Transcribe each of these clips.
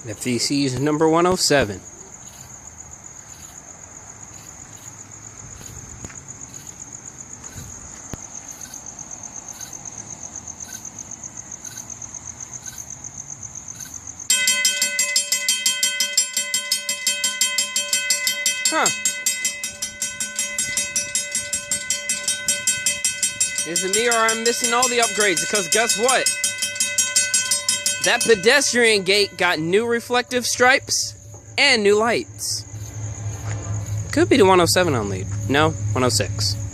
FEC's number 107. Huh. Is it me or I'm missing all the upgrades? Because guess what? That pedestrian gate got new reflective stripes and new lights. Could be the 107 on lead. No, 106.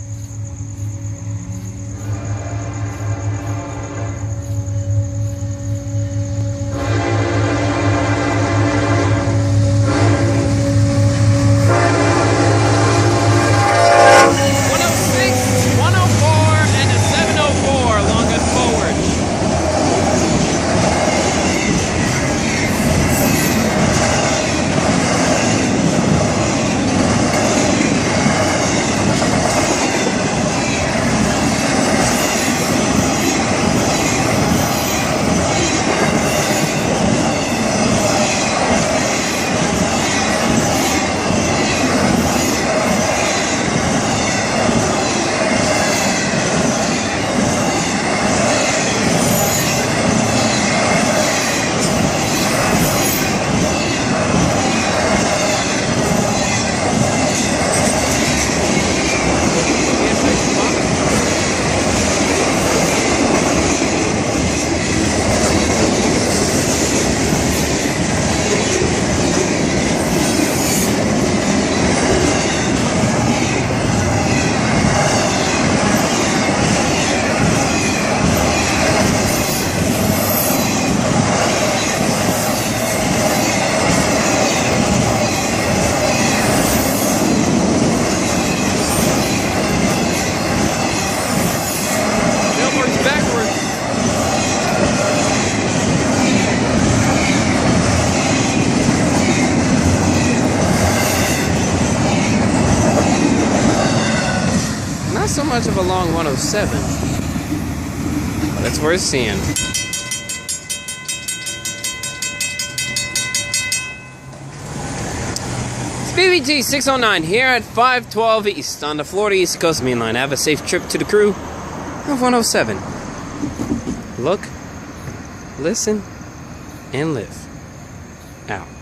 Not so much of a long 107, but it's worth seeing. It's BBT 609 here at 512 East on the Florida East Coast Main Line. Have a safe trip to the crew of 107. Look, listen, and live. Out.